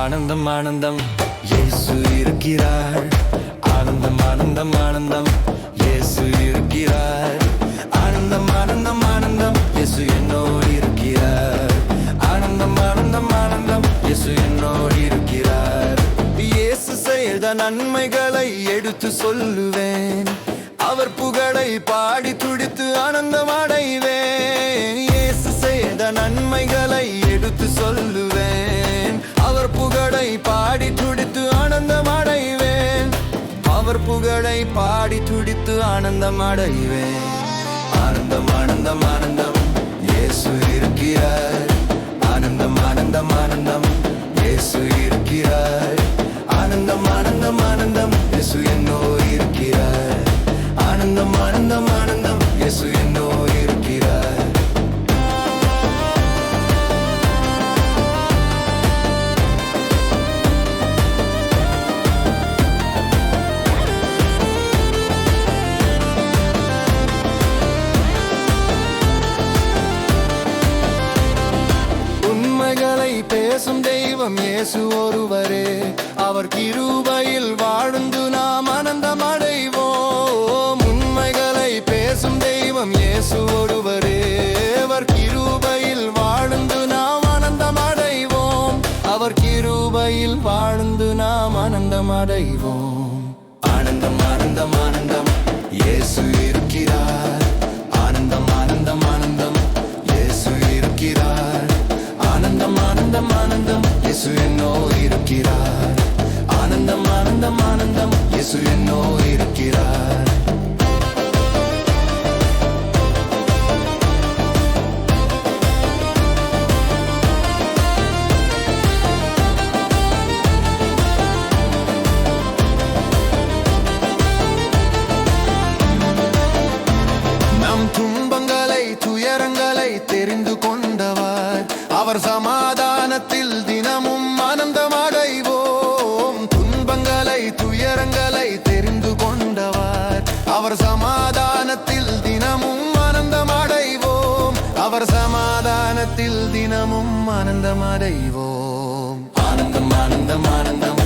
ஆனந்தம் ஆனந்தம் இயேசு இருக்கிறார். ஆனந்தம் ஆனந்தம் ஆனந்தம் இயேசு இருக்கிறார். ஆனந்தம் ஆனந்தம் ஆனந்தம் இயேசு என்னோடு இருக்கிறார். ஆனந்தம் ஆனந்தம் ஆனந்தம் இயேசு என்னோடு இருக்கிறார். இயேசு செய்த நன்மைகளை எடுத்து சொல்லுவேன். அவர் புகழை பாடி துடித்து ஆனந்தம் அடைவேன். இயேசு செய்த நன்மைகளை எடுத்து சொல்லுவேன். அவர் புகழை பாடி துடித்து ஆனந்தம் அடைவேன். அவர் புகழை பாடி துடித்து ஆனந்தம் அடைவேன். ஆனந்தம் ஆனந்தம் ஆனந்தம் இயேசு இருக்கிறார். ஆனந்தம் ஆனந்தம் ஆனந்தம் இயேசு இருக்கிறார். ஆனந்தம் ஆனந்தம் ஆனந்தம் இயேசு என்னோடு இருக்கிறார். ஆனந்தம் ஆனந்தம் ஆனந்தம் இயேசு என்னோடு இருக்கிறார். உண்மைகளை பேசும் தெய்வம் இயேசு ஒருவரே. அவர் கிருபையில் வாழ்ந்து நாம் ஆனந்தம் அடைவோம். உண்மைகளை பேசும் தெய்வம் இயேசு ஒருவரே. அவர் கிருபையில் வாழ்ந்து நாம் ஆனந்தம் அடைவோம். அவர் கிருபையில் வாழ்ந்து நாம் ஆனந்தம் அடைவோம். ஆனந்தம் ஆனந்தம் ஆனந்தம் இயேசு இருக்கிறார். ஆனந்தம் ஆனந்தம் ஆனந்தம் இயேசு இருக்கிறார். ஆனந்தம் ஆனந்தம் ஆனந்தம் இயேசு என்னோடு இருக்கிறார். ஆனந்தம் ஆனந்தம் ஆனந்தம் இயேசு என்னோடு இருக்கிறார். நம் துன்பங்களை துயரங்களை தெரிந்து கொண்டவர். அவர் சமாதானத்தில் தினமும் ஆனந்தம் அடைவோம். துன்பங்களை துயரங்களை தெரிந்து கொண்டவர். அவர் சமாதானத்தில் தினமும் ஆனந்தம் அடைவோம். அவர் சமாதானத்தில் தினமும் ஆனந்தம் அடைவோம். ஆனந்தம் ஆனந்தம் ஆனந்தம்